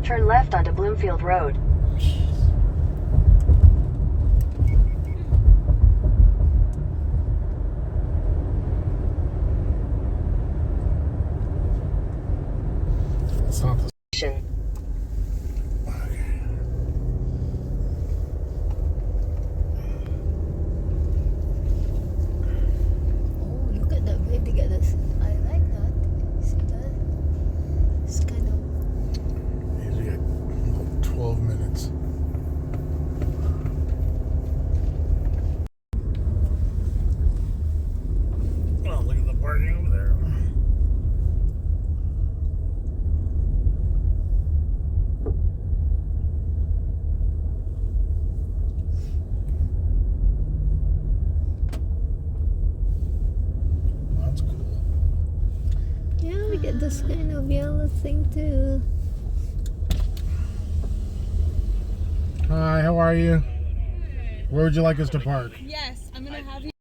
Turn left onto Bloomfield Road. It's not the Okay. Oh, look at that way they get this. I like that. See that? It's kind of. usually about 12 minutes. Oh, look at the parking over there. That's cool. Yeah, we get this kind of yellow thing too. Hi, how are you? Where would you like us to park? Yes, I'm gonna have you.